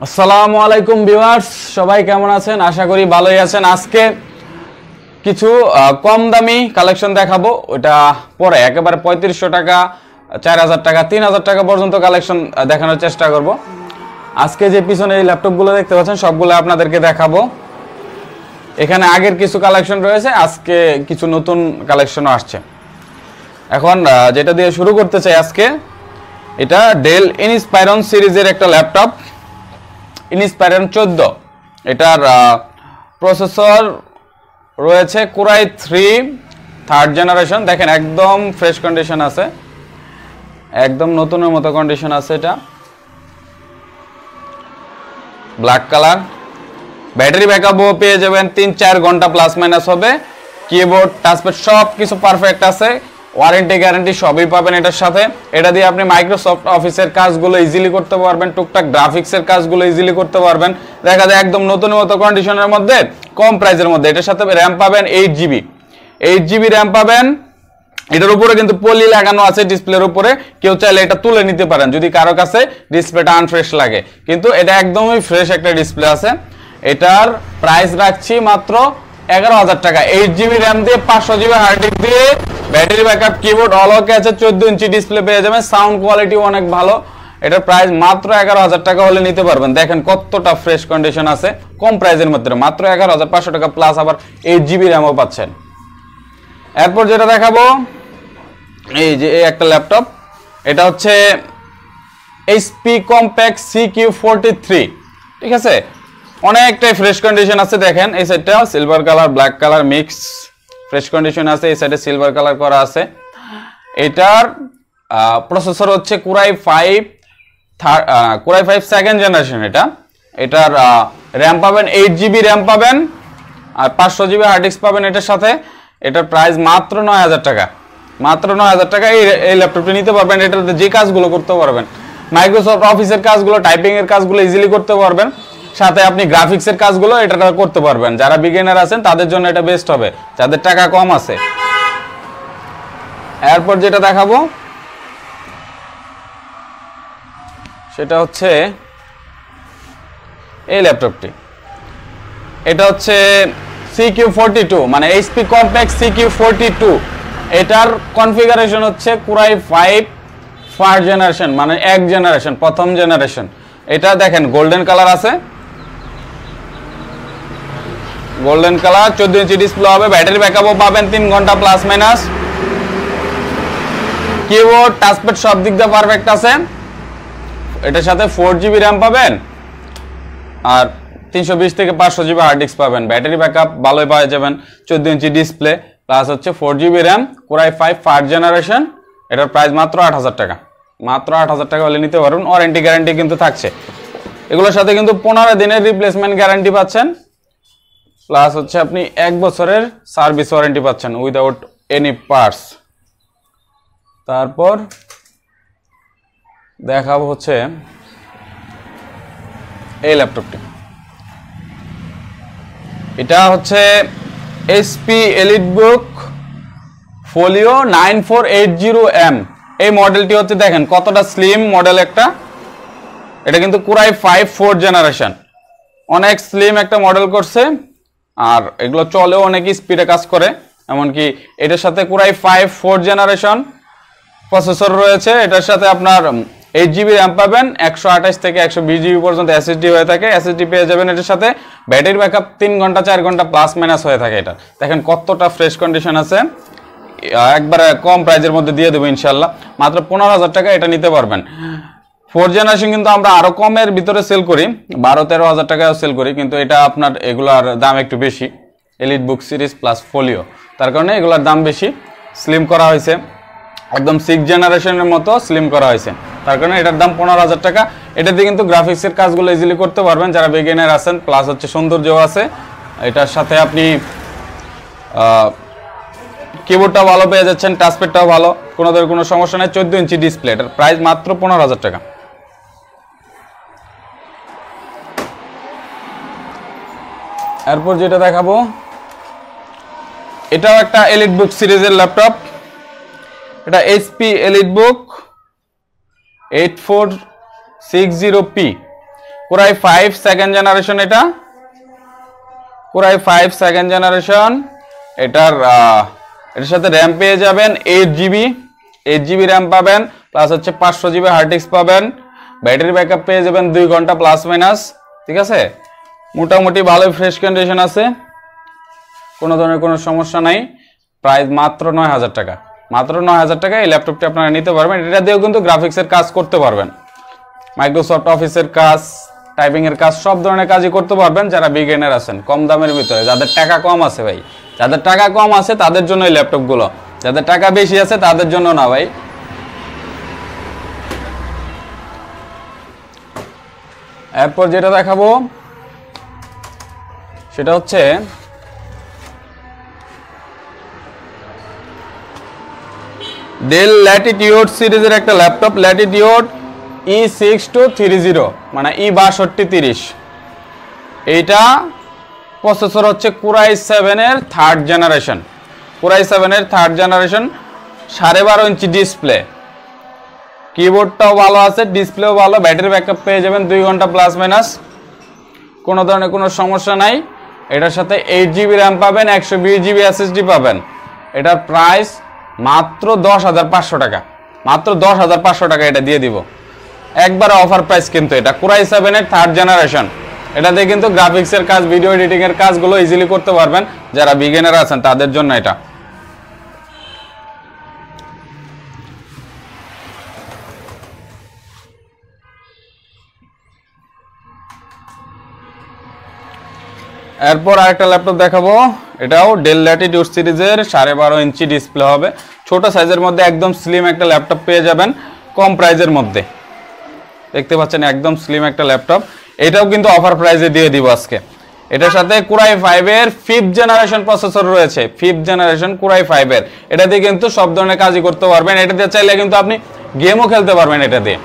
আসসালামু আলাইকুম ভিউয়ার্স, সবাই কেমন আছেন? আশা করি ভালোই আছেন। আজকে কিছু কম দামি কালেকশন দেখাবো, ওটা পরে একেবারে 3500 টাকা, 4000 টাকা, 3000 টাকা পর্যন্ত কালেকশন দেখানোর চেষ্টা করব। আজকে যে পিছনে এই ল্যাপটপগুলো দেখতে পাচ্ছেন সবগুলো আপনাদেরকে দেখাবো। এখানে আগের কিছু কালেকশন রয়েছে, আজকে কিছু নতুন কালেকশনও আসছে। এখন যেটা দিয়ে শুরু করতে চাই আজকে, এটা ডেল ইনস্পাইরন সিরিজের একটা ল্যাপটপ, ইনস্পাইরন 14। এটার প্রসেসর রয়েছে কোরাই 3 থার্ড জেনারেশন। দেখেন একদম ফ্রেশ কন্ডিশন আছে, একদম নতুনের মতো কন্ডিশন আছে। এটা ব্ল্যাক কালার, ব্যাটারি ব্যাকআপও পেয়ে যাবেন 3-4 ঘন্টা প্লাস মাইনাস হবে। কিবোর্ড টাচপ্যাড সব কিছু পারফেক্ট আছে, ওয়ারেন্টি গ্যারান্টি সবই পাবেন এটার সাথে। এটা দিয়ে আপনি মাইক্রোসফট অফিসের কাজগুলো ইজিলি করতে পারবেন, টুকটাক গ্রাফিক্সের কাজগুলো ইজিলি করতে পারবেন। দেখা যায় একদম নতুনের মতো কন্ডিশনের মধ্যে, কম প্রাইসের মধ্যে। এটার সাথে র্যাম পাবেন 8GB র্যাম পাবেন। এটার উপরে কিন্তু পলি লাগানো আছে ডিসপ্লের উপরে, কেউ চাইলে এটা তুলে নিতে পারেন যদি কারো কাছে ডিসপ্লেটা আনফ্রেশ লাগে, কিন্তু এটা একদমই ফ্রেশ একটা ডিসপ্লে আছে। এটার প্রাইস রাখছি মাত্র 11,000 টাকা। 8GB র্যাম দিয়ে 500GB হার্ড ডিস্ক দিয়ে ব্যাটারি ব্যাকআপ, কিবোর্ড অল ওকে আছে, 14 ইঞ্চি ডিসপ্লে পেয়ে যাবেন, সাউন্ড কোয়ালিটি অনেক ভালো। এটার প্রাইস মাত্র 11,000 টাকা হলে নিতে পারবেন। দেখেন কতটা ফ্রেশ কন্ডিশন আছে, কম প্রাইসের মধ্যে মাত্র 11,500 টাকা প্লাস আবার 8GB র্যামও পাচ্ছেন। এরপর যেটা দেখাবো, এই যে এই একটা ল্যাপটপ, এটা হচ্ছে HP কম্প্যাক্ট CQ43। ঠিক আছে, অনেকটাই ফ্রেশ কন্ডিশন আছে। দেখেন এই সাইডটা silver colour black colour mix fresh condition আছে, এই সাইডে সিলভার কালার করা আছে। এটার প্রসেসর হচ্ছে কোরাই 5 সেকেন্ড জেনারেশন। এটার র্যাম পাবেন 8GB র্যাম পাবেন আর 500GB হার্ড ডিস্ক পাবেন এটার সাথে। এটার প্রাইস মাত্র 9,000 টাকা। মাত্র 9,000 টাকা এই ল্যাপটপটি নিতে পারবেন। এটাতে যে কাজগুলো করতে পারবেন, মাইক্রোসফট অফিসের কাজগুলো, টাইপিং এর কাজগুলো ইজিলি করতে পারবেন, সাথে আপনি গ্রাফিক্সের কাজগুলো এটা করতে পারবেন। যারা বিগিনার আছেন তাদের জন্য এটা বেস্ট হবে, যাদের টাকা কম আছে। এরপর যেটা দেখাবো সেটা হচ্ছে এই ল্যাপটপটি। এটা হচ্ছে CQ42, মানে HP কম্প্যাক্ট CQ42। এটার কনফিগারেশন হচ্ছে কোরাই 5 ফার্স্ট জেনারেশন, মানে প্রথম জেনারেশন। এটা দেখেন গোল্ডেন কালার আছে, গোল্ডেন কালার, 14 ইঞ্চি ডিসপ্লে হবে, ব্যাটারি ব্যাকআপও পাবেন 3 ঘন্টা প্লাস মাইনাস। কিবোর্ড টাচপ্যাড সব দিক দিয়ে পারফেক্ট আছে। এটার সাথে 4GB র্যাম পাবেন আর 320 থেকে 500GB হার্ড ডিস্ক পাবেন। ব্যাটারি ব্যাকআপ ভালোই পাওয়া যাবেন, 14 ইঞ্চি ডিসপ্লে প্লাস হচ্ছে 4GB RAM, core i 5 first generation. এটার প্রাইস মাত্র 8,000 টাকা। মাত্র 8,000 টাকা হলে নিতে পারবেন। ওয়ারেন্টি গ্যারান্টি কিন্তু থাকছে এগুলোর সাথে, কিন্তু 15 দিনের রিপ্লেসমেন্ট গ্যারান্টি পাচ্ছেন, প্লাস হচ্ছে আপনি 1 বছরের সার্ভিস ওয়ারেন্টি পাচ্ছেন উইদাউট এনি পার্টস। তারপর দেখাবো হচ্ছে এই ল্যাপটপটি। এটা হচ্ছে HP EliteBook Folio 9480M। এই মডেলটি হচ্ছে, দেখেন কতটা স্লিম মডেল একটা। এটা কিন্তু কোরাই 5 4th জেনারেশন, অনেক স্লিম একটা মডেল করছে। আর এগুলো চলেও অনেক স্পিডে কাজ করে। এমনকি এটার সাথে কোরাই 5 4th জেনারেশন প্রসেসর রয়েছে। এটার সাথে আপনার 8GB র্যাম পাবেন, 128 থেকে 120GB পর্যন্ত SSD হয়ে থাকে। SSD পেয়ে যাবেন এটার সাথে। ব্যাটারি ব্যাকআপ 3 ঘন্টা 4 ঘন্টা প্লাস মাইনাস হয়ে থাকে। এটা দেখেন কতটা ফ্রেশ কন্ডিশন আছে, একবারে কম প্রাইজের মধ্যে দিয়ে দেবো ইনশাল্লাহ। মাত্র 15,000 টাকা এটা নিতে পারবেন। 4th জেনারেশন কিন্তু আমরা আরো কমের ভিতরে সেল করি, 12-13,000 টাকায় সেল করি, কিন্তু এটা আপনার এগুলার দাম একটু বেশি। EliteBook সিরিজ প্লাস ফোলিও, তার কারণে এগুলার দাম বেশি। স্লিম করা হয়েছে, একদম 6th জেনারেশনের মতো স্লিম করা হয়েছে, তার কারণে এটার দাম 15,000 টাকা। এটাতে কিন্তু গ্রাফিক্সের কাজগুলো ইজিলি করতে পারবেন যারা বিগিনার আছেন, প্লাস হচ্ছে সৌন্দর্যও আছে। এটার সাথে আপনি কিবোর্ডটাও ভালো পেয়ে যাচ্ছেন, টাচপ্যাডটাও ভালো, কোনো সমস্যা নেই। 14 ইঞ্চি ডিসপ্লে। এটার প্রাইস মাত্র 15,000 টাকা। এরপর যেটা দেখাবো, এটাও একটা EliteBook সিরিজের ল্যাপটপ। এটা HP EliteBook 8460P। Core i 5 second generation, এটা কোরাই 5 সেকেন্ড জেনারেশন। এটার সাথে র্যাম পেয়ে যাবেন 8 জিবি র্যাম পাবেন, প্লাস হচ্ছে 500 জিবি হার্ড ডিস্ক পাবেন। ব্যাটারি ব্যাকআপ পেয়ে যাবেন 2 ঘন্টা প্লাস মাইনাস। ঠিক আছে, মোটামুটি ভালোই ফ্রেশ কন্ডিশন আছে, কোনো ধরনের কোনো সমস্যা নাই। প্রাইস মাত্র 9000 টাকা, মাত্র 9000 টাকা এই ল্যাপটপটি আপনারা নিতে পারবেন। এটা দিয়েও কিন্তু গ্রাফিক্সের কাজ করতে পারবেন, মাইক্রোসফট অফিসের কাজ, টাইপিং এর কাজ, সব ধরনের কাজই করতে পারবেন। যারা বিগিনার আছেন কম দামের ভিতরে, যাদের টাকা কম আছে ভাই, যাদের টাকা কম আছে তাদের জন্য এই ল্যাপটপগুলো, যাদের টাকা বেশি আছে তাদের জন্য না ভাই। এরপর যেটা দেখাবো সেটা হচ্ছে ডেল ল্যাটিটিউড সিরিজের একটা ল্যাপটপ, ল্যাটিটিউড E6230 মানে E6230। এইটা প্রসেসর হচ্ছে কোরাই 7 এর থার্ড জেনারেশন, কোরাই 7 এর থার্ড জেনারেশন। 12.5 ইঞ্চি ডিসপ্লে, কিবোর্ডটাও ভালো আছে, ডিসপ্লেও ভালো, ব্যাটারি ব্যাকআপ পেয়ে যাবেন 2 ঘন্টা প্লাস মাইনাস, কোনো ধরনের কোনো সমস্যা নাই। এটার সাথে 8 জিবি র্যাম পাবেন, 120 জিবি এসএসডি পাবেন। এটার প্রাইস মাত্র 10,500 টাকা, মাত্র 10,500 টাকা এটা দিয়ে দিব একবারে অফার প্রাইস। কিন্তু এটা কোরাই 7 এর থার্ড জেনারেশন, এটাতে কিন্তু গ্রাফিক্সের কাজ, ভিডিও এডিটিং এর কাজগুলো ইজিলি করতে পারবেন যারা বিগিনার আছেন তাদের জন্য এটা। এরপর আরেকটা ল্যাপটপ দেখাবো, এটাও ডেল ল্যাটিটিউড সিরিজের 12.5 ইঞ্চি ডিসপ্লে হবে, ছোট সাইজের মধ্যে একদম স্লিম একটা ল্যাপটপ পেয়ে যাবেন কম প্রাইজের মধ্যে। দেখতে পাচ্ছেন একদম স্লিম একটা ল্যাপটপ, এটাও কিন্তু অফার প্রাইজে দিয়ে দিব আজকে। এটার সাথে কোরাই 5 এর 5th জেনারেশন প্রসেসর রয়েছে, 5th জেনারেশন কোরাই 5 এর। এটা দিয়ে কিন্তু সব ধরনের কাজই করতে পারবেন, এটা দিয়ে চাইলে কিন্তু আপনি গেমও খেলতে পারবেন। এটা দিয়ে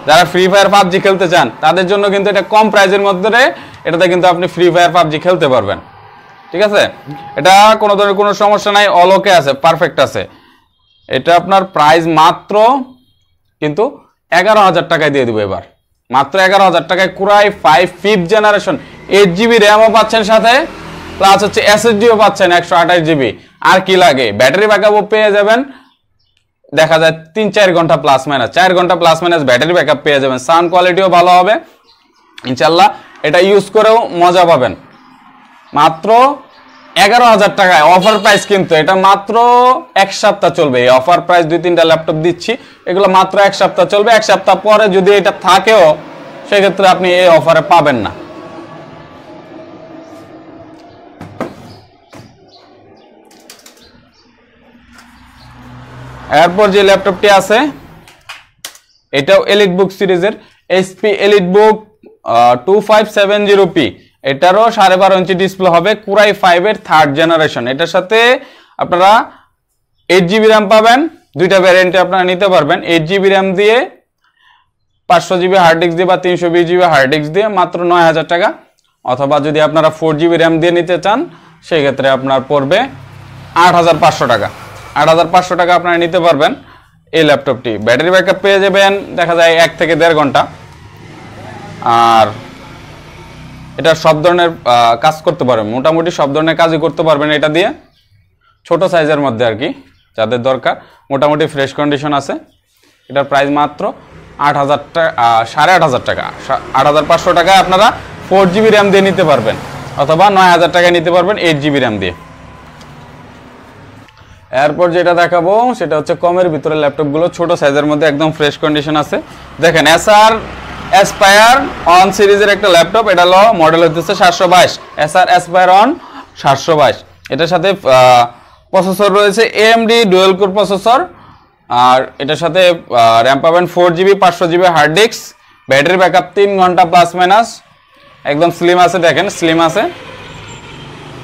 যারা ফ্রি ফায়ার পাবজি খেলতে চান তাদের জন্য কিন্তু এটা কম প্রাইজের মধ্যে, এটাতে কিন্তু আপনি ফ্রি ফায়ার পাবজি খেলতে পারবেন। ঠিক আছে, এটা কোনো ধরনের কোনো সমস্যা নাই, অল ওকে আছে, পারফেক্ট আছে। এটা আপনার প্রাইস মাত্র কিন্তু 11,000 টাকায় দিয়ে দিব এবার, মাত্র 11,000 টাকায় কোরাই 5 5th জেনারেশন। 8 জিবি র্যামও পাচ্ছেন সাথে, প্লাস হচ্ছে এসএসডিও পাচ্ছেন 128 জিবি। আর কি লাগে, ব্যাটারি ব্যাকআপও পেয়ে যাবেন, দেখা যায় 3-4 ঘন্টা প্লাস মাইনাস, 4 ঘন্টা প্লাস মাইনাস ব্যাটারি ব্যাকআপ পেয়ে যাবেন। সাউন্ড কোয়ালিটিও ভালো হবে ইনশাল্লাহ, এটা ইউজ করেও মজা পাবেন। মাত্র 11,000 টাকায় অফার প্রাইস, কিন্তু এটা মাত্র 1 সপ্তাহ চলবে এই অফার প্রাইস। 2-3টা ল্যাপটপ দিচ্ছি, এগুলো মাত্র 1 সপ্তাহ চলবে। 1 সপ্তাহ পরে যদি এটা থাকেও সেক্ষেত্রে আপনি এই অফারে পাবেন না। এরপর যে ল্যাপটপটি আছে এটাও এলিটবুক সিরিজের, HP এলিটবুক 2570p। এটারও 12.5 ইঞ্চি ডিসপ্লে হবে, কোরাই 5 এর থার্ড জেনারেশন। এটার সাথে আপনারা 8 জিবি র্যাম পাবেন, দুইটা ভ্যারিয়েন্টে আপনারা নিতে পারবেন। 8 জিবি র্যাম দিয়ে 500 জিবি হার্ড ডিস্ক দিয়ে বা 320 জিবি হার্ড ডিস্ক দিয়ে মাত্র 9000 টাকা। অথবা যদি আপনারা 4 জিবি র্যাম দিয়ে নিতে চান সেই ক্ষেত্রে আপনার পড়বে 8500 টাকা। 8500 টাকা আপনারা নিতে পারবেন এই ল্যাপটপটি। ব্যাটারি ব্যাকআপ পেয়ে যাবেন দেখা যায় 1 থেকে 1.5 ঘন্টা। আর এটা সব ধরনের কাজ করতে পারবেন, মোটামুটি সব ধরনের কাজই করতে পারবেন এটা দিয়ে, ছোট সাইজের মধ্যে আর কি যাদের দরকার। মোটামুটি ফ্রেশ কন্ডিশন আছে। এটার প্রাইস মাত্র 8,000 টাকা, 8,500 টাকা। 8,500 টাকায় আপনারা 4 জিবি র্যাম দিয়ে নিতে পারবেন, অথবা 9,000 টাকায় নিতে পারবেন 8 জিবি র্যাম দিয়ে। এরপর যেটা দেখাবো সেটা হচ্ছে কমের ভিতরে ল্যাপটপগুলো, ছোট সাইজের মধ্যে একদম ফ্রেশ কন্ডিশন আছে। দেখেন এসআর অ্যাসপায়ার অন সিরিজের একটা ল্যাপটপ, এটা হলো মডেল হচ্ছে 722, এসআর অ্যাসপায়ার অন 722। এটার সাথে প্রসেসর রয়েছে AMD ডুয়েল কোর প্রসেসর। আর এটার সাথে র্যাম পাবেন 4 GB, 500 GB hard disk. Battery backup 3 ঘন্টা প্লাস মাইনাস। একদম স্লিম আছে, দেখেন স্লিম আছে,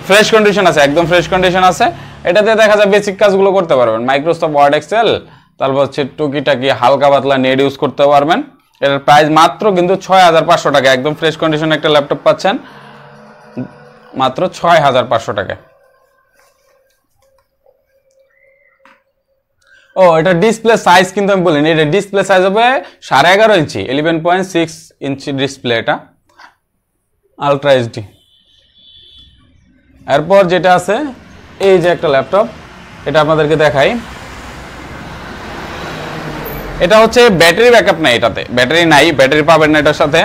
ফ্রেশ কন্ডিশন আছে, একদম ফ্রেশ কন্ডিশন আছে। এটাতে দেখা যায় বেসিক কাজগুলো করতে পারবেন, মাইক্রোসফট ওয়ার্ড এক্সেল, তারপর হচ্ছে টুকিটাকি হালকা পাতলা নেট ইউজ করতে পারবেন। এটার প্রাইস মাত্র কিন্তু 6,500 টাকা। একদম ফ্রেশ কন্ডিশন একটা ল্যাপটপ পাচ্ছেন মাত্র 6,500 টাকায়। ও এটা ডিসপ্লে সাইজ কিন্তু আমি বলিনি, এটা ডিসপ্লে সাইজ হবে 11.5 ইঞ্চি, 11.6 ইঞ্চি ডিসপ্লে এটা। Ultra HD. এরপর যেটা আছে এই যে একটা ল্যাপটপ, এটা আপনাদেরকে দেখাই। এটা হচ্ছে ব্যাটারি ব্যাকআপ নাই, এটাতে ব্যাটারি নাই, ব্যাটারি পাবেন না এটার সাথে,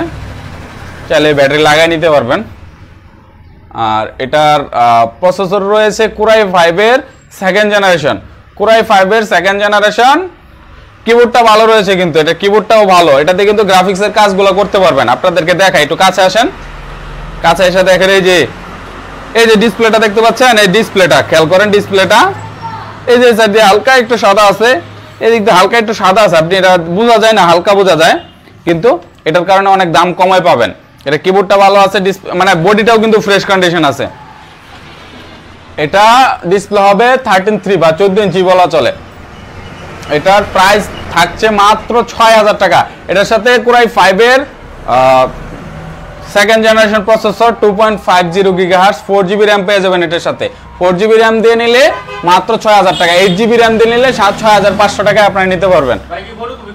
চাইলে ব্যাটারি লাগাই নিতে পারবেন। আর এটার প্রসেসর রয়েছে কোরাই 5 এর সেকেন্ড জেনারেশন, কোরাই 5 এর সেকেন্ড জেনারেশন। কিবোর্ডটা ভালো রয়েছে, কিন্তু এটা কিবোর্ডটাও ভালো, এটাতে কিন্তু গ্রাফিক্সের কাজগুলো করতে পারবেন। আপনাদেরকে দেখাই, একটু কাছে আসেন, কাছে এসে দেখেন এই যে ডিসপ্লেটা দেখতে পাচ্ছেন, এই ডিসপ্লেটা খেয়াল করেন, ডিসপ্লেটা এই যে সাইড দিয়ে হালকা একটু সাদা আছে, এদিক দিয়ে হালকা একটু সাদা আছে, আপনি এটা বোঝা যায় না, হালকা বোঝা যায়, কিন্তু এটার কারণে অনেক দাম কমায় পাবেন। এটা কিবোর্ডটা ভালো আছে, মানে বডিটাও কিন্তু ফ্রেশ কন্ডিশন আছে। এটা ডিসপ্লে হবে 13.3 বা 14 ইঞ্চি বলা চলে। এটার প্রাইস থাকছে মাত্র 6000 টাকা। এটার সাথে কোরাই 5 এর second generation processor, 2.50 GHz, 4GB RAM পেয়ে যাবেন এটার সাথে। 4GB র্যাম দিয়ে নিলে মাত্র 6000 টাকা, 8GB র্যাম দিয়ে নিলে 6500 টাকায় আপনারা নিতে পারবেন।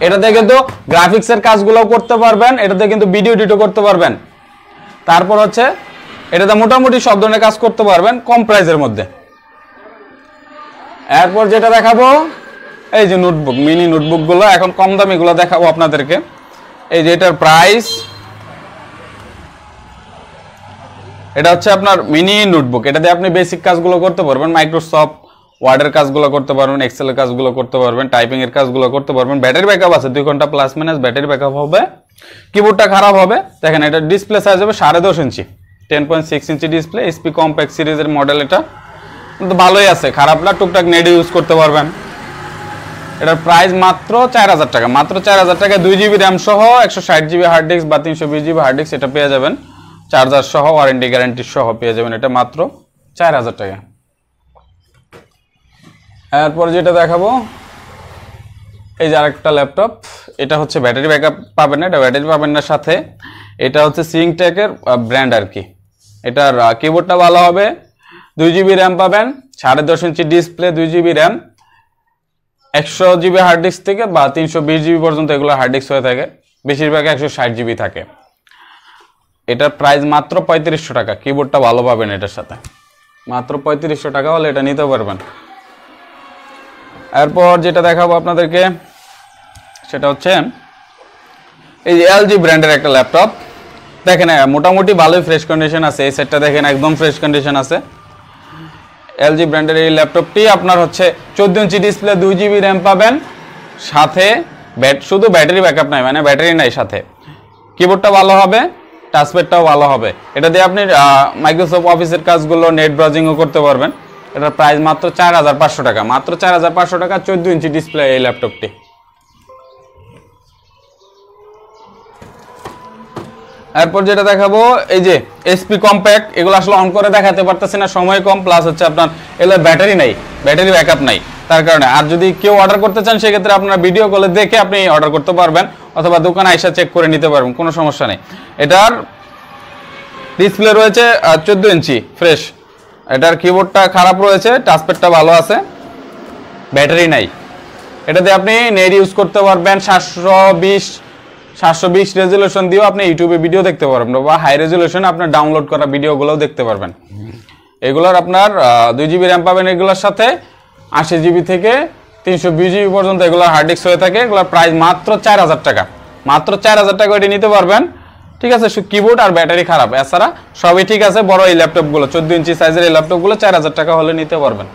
এটাতে কিন্তু গ্রাফিক্সের কাজগুলো করতে পারবেন, এটাতে কিন্তু ভিডিও এডিটও করতে পারবেন। তারপর হচ্ছে এটাতে মোটামুটি সব ধরনের কাজ করতে পারবেন কম প্রাইসের মধ্যে। এরপর যেটা দেখাবো এই যে নোটবুক, মিনি নোটবুকগুলো এখন কম দামিগুলো দেখাবো আপনাদেরকে। এই যে এটার প্রাইস, এটা হচ্ছে আপনার মিনি নোটবুক, এটাতে আপনি বেসিক কাজগুলো করতে পারবেন, মাইক্রোসফট ওয়ার্ডের কাজগুলো করতে পারবেন, এক্সেলের কাজগুলো করতে পারবেন, টাইপিং এর কাজগুলো করতে পারবেন। ব্যাটারি ব্যাকআপ আছে 2 ঘন্টা প্লাস মাইনাস ব্যাটারি ব্যাকআপ হবে। কিবোর্ডটা খারাপ হবে, দেখেন এটা ডিসপ্লে সাইজ হবে 10.5 ইঞ্চি, 10.6 ইঞ্চি ডিসপ্লে, এসপি কম্প্যাক্ট সিরিজের মডেল। এটা কিন্তু ভালোই আছে, খারাপ না, টুকটাক নেট ইউজ করতে পারবেন। এটার প্রাইস মাত্র 4000 টাকা, মাত্র 4000 টাকা। 2GB র্যাম সহ 160GB হার্ড ডিস্ক বা 320GB হার্ড ডিস্ক এটা পেয়ে যাবেন, চার্জার সহ, ওয়ারেন্টি গ্যারান্টি সহ পেয়ে যাবেন এটা মাত্র 4000 টাকা। এরপর যেটা দেখাবো এই যে আরেকটা ল্যাপটপ, এটা হচ্ছে ব্যাটারি ব্যাকআপ পাবেন না, এটা ব্যাটারি পাবেন না সাথে। এটা হচ্ছে সিংটেকের ব্র্যান্ড আর কি। এটার কিবোর্ডটা ভালো হবে, 2GB র্যাম পাবেন, 10.5 inch display, 2GB RAM, 100GB hard disk থেকে বা 320GB পর্যন্ত এগুলো হার্ড ডিস্ক হয়ে থাকে, বেশিরভাগ 160GB থাকে। এটার প্রাইস মাত্র 3500 টাকা। কিবোর্ডটা ভালো পাবেন এটার সাথে, মাত্র 3500 টাকা হলে এটা নিতে পারবেন। এরপর যেটা দেখাবো আপনাদেরকে সেটা হচ্ছে এই যে এলজি ব্র্যান্ডের একটা ল্যাপটপ। দেখেন মোটামুটি ভালোই ফ্রেশ কন্ডিশন আছে, এই সেটটা দেখেন একদম ফ্রেশ কন্ডিশন আছে। এলজি ব্র্যান্ডের এই ল্যাপটপটি আপনার হচ্ছে 14 ইঞ্চি ডিসপ্লে, 2GB র্যাম পাবেন সাথে, শুধু ব্যাটারি ব্যাকআপ নাই, মানে ব্যাটারি নাই সাথে। কিবোর্ডটা ভালো হবে, টাচপ্যাডটাও ভালো হবে। এটা দিয়ে আপনি মাইক্রোসফট অফিসের কাজগুলো, নেট ব্রাউজিংও করতে পারবেন। এটার প্রাইস মাত্র 4500 টাকা, মাত্র 4500 টাকা, 14 ইঞ্চি ডিসপ্লে এই ল্যাপটপটি। এরপর যেটা দেখাবো এই যে এসপি কম্প্যাক্ট, এগুলো আসলে অন করে দেখাতে পারতেছি না, সময় কম, প্লাস হচ্ছে আপনার এগুলো ব্যাটারি নাই, ব্যাটারি ব্যাকআপ নাই, তার কারণে। আর যদি কেউ অর্ডার করতে চান সেক্ষেত্রে আপনারা ভিডিও কলে দেখে আপনি অর্ডার করতে পারবেন, অথবা দোকানে আইসা চেক করে নিতে পারবেন, কোনো সমস্যা নেই। এটার ডিসপ্লে রয়েছে 14 ইঞ্চি ফ্রেশ, এটার কিবোর্ডটা খারাপ রয়েছে, টাচপ্যাডটা ভালো আছে, ব্যাটারি নাই। এটাতে আপনি নেট ইউজ করতে পারবেন, 720 রেজুলেশন দিয়েও আপনি ইউটিউবে ভিডিও দেখতে পারবেন, বা হাই রেজুলেশন আপনার ডাউনলোড করা ভিডিওগুলোও দেখতে পারবেন। এগুলোর আপনার 2GB র্যাম পাবেন এগুলোর সাথে, 80GB থেকে 320GB পর্যন্ত এগুলোর হার্ড ডিস্ক হয়ে থাকে। এগুলোর প্রাইস মাত্র 4000 টাকা, মাত্র 4000 টাকা এটি নিতে পারবেন। ঠিক আছে, কিবোর্ড আর ব্যাটারি খারাপ, এছাড়া সবই ঠিক আছে। বড় এই ল্যাপটপগুলো 14 ইঞ্চি সাইজের এই ল্যাপটপগুলো 4000 টাকা হলে নিতে পারবেন।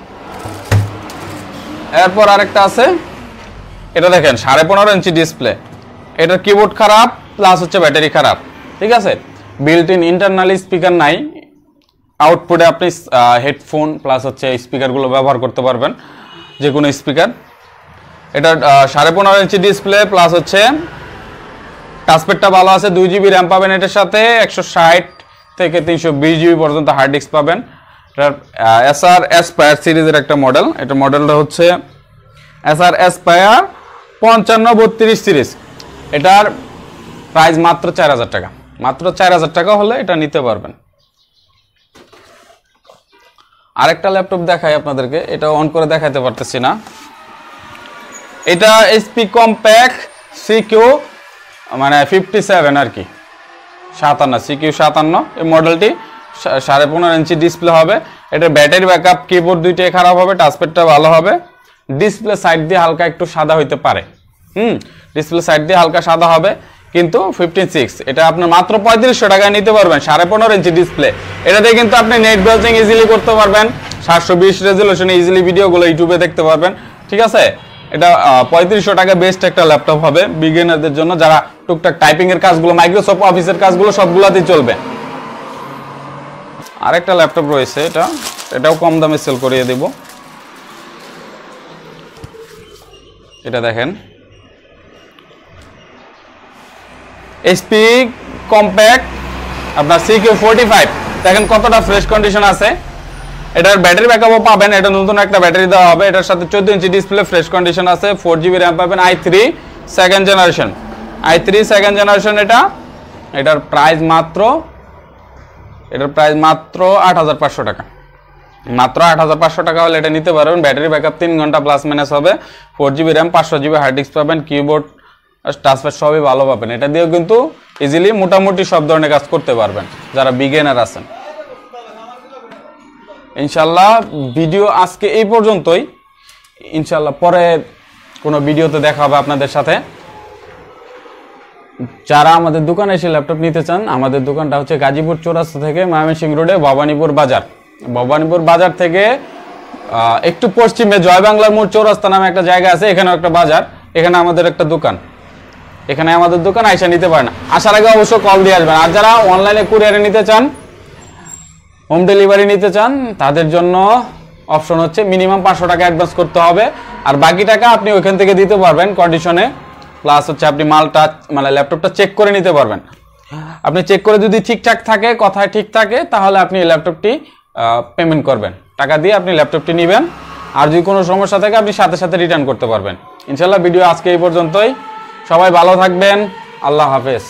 এরপর আরেকটা আছে, এটা দেখেন 15.5 ইঞ্চি ডিসপ্লে, এটার কিবোর্ড খারাপ প্লাস হচ্ছে ব্যাটারি খারাপ। ঠিক আছে, বিল্ট ইন ইন্টারনালি স্পিকার নাই, আউটপুটে আপনি হেডফোন প্লাস হচ্ছে স্পিকারগুলো ব্যবহার করতে পারবেন, যে কোনো স্পিকার। এটা 15.5 ইঞ্চি ডিসপ্লে প্লাস হচ্ছে টাচপ্যাডটা ভালো আছে, 2GB র্যাম পাবেন এটার সাথে, 160 থেকে 320GB পর্যন্ত হার্ড ডিস্ক পাবেন। এটার এসআর অ্যাসপায়ার সিরিজের একটা মডেল, এটা মডেলটা হচ্ছে এসআর অ্যাসপায়ার 5532 সিরিজ। এটার প্রাইস মাত্র 4000 টাকা, মাত্র 4000 টাকা হলে এটা নিতে পারবেন। আরেকটা ল্যাপটপ দেখাই আপনাদেরকে, এটা অন করে দেখাতে পারতেছি না। এটা এইচপি কম্প্যাক্ট সিকিউ মানে 57 আর কি, 57 CQ57 এই মডেলটি 15.5 ইঞ্চি ডিসপ্লে হবে। এটার ব্যাটারি ব্যাকআপ, কিবোর্ড দুইটাই খারাপ হবে, টাচপ্যাডটা ভালো হবে। ডিসপ্লে সাইড দিয়ে হালকা একটু সাদা হইতে পারে, ডিসপ্লে সাইড দিয়ে হালকা সাদা হবে, কিন্তু 15.6 এটা আপনার মাত্র 3500 টাকায় নিতে পারবেন। 15.5 ইঞ্চি ডিসপ্লে, এটা দিয়ে কিন্তু আপনি নেট ব্রাউজিং ইজিলি করতে পারবেন, 720 রেজুলেশনে ইজিলি ভিডিওগুলো ইউটিউবে দেখতে পারবেন, ঠিক আছে। এটা 3500 টাকা বেস্ট একটা ল্যাপটপ হবে বিগিনারদের জন্য, যারা টুকটাক টাইপিং এর কাজগুলো, মাইক্রোসফট অফিসের কাজগুলো সবগুলাতেই চলবে। আরেকটা ল্যাপটপ রয়েছে, এটাও কম দামে সেল করিয়ে দেব। এটা দেখেন, এইচপি কম্প্যাক্ট আপনার CQ45, দেখেন কতটা ফ্রেশ কন্ডিশন আছে। এটার ব্যাটারি ব্যাকআপও পাবেন, এটা নতুন একটা ব্যাটারি দেওয়া হবে। এটার সাথে 14 ইঞ্চি ডিসপ্লে, ফ্রেশ কন্ডিশন আছে, 4GB র্যাম পাবেন, i3 সেকেন্ড জেনারেশন। এটার প্রাইস মাত্র 8500 টাকা, মাত্র 8500 টাকা হলে এটা নিতে পারবেন। ব্যাটারি ব্যাকআপ 3 ঘন্টা প্লাস মাইনাস হবে, 4GB RAM, 500GB hard disk পাবেন, কিবোর্ড টাচপ্যাড সবই ভালো পাবেন। এটা দিয়েও কিন্তু ইজিলি মোটামুটি সব ধরনের কাজ করতে পারবেন যারা বিগিনার আছেন। ইনশাল্লাহ ভিডিও আজকে এই পর্যন্তই, ইনশাল্লাহ পরে কোনো ভিডিওতে দেখা হবে আপনাদের সাথে। যারা আমাদের দোকানে এসে ল্যাপটপ নিতে চান, আমাদের দোকানটা হচ্ছে গাজীপুর চৌরাস্তা থেকে ময়মনসিংহ রোডে ভবানীপুর বাজার থেকে একটু পশ্চিমে জয়বাংলার মোড় চৌরাস্তা নামে একটা জায়গা আছে, এখানেও একটা বাজার, এখানে আমাদের একটা দোকান, এখানে আমাদের দোকান আইসা নিতে পারেন। আসার আগে অবশ্যই কল দিয়ে আসবেন। আর যারা অনলাইনে কুরিয়ারে নিতে চান, হোম ডেলিভারি নিতে চান, তাদের জন্য অপশন হচ্ছে মিনিমাম 500 টাকা অ্যাডভান্স করতে হবে, আর বাকি টাকা আপনি ওইখান থেকে দিতে পারবেন কন্ডিশনে। প্লাস হচ্ছে আপনি মালটা মানে ল্যাপটপটা চেক করে নিতে পারবেন। আপনি চেক করে যদি ঠিকঠাক থাকে, কথায় ঠিক থাকে, তাহলে আপনি ল্যাপটপটি পেমেন্ট করবেন, টাকা দিয়ে আপনি ল্যাপটপটি নেবেন। আর যদি কোনো সমস্যা থাকে আপনি সাথে সাথে রিটার্ন করতে পারবেন। ইনশাল্লাহ ভিডিও আজকে এই পর্যন্তই, সবাই ভালো থাকবেন, আল্লাহ হাফেজ।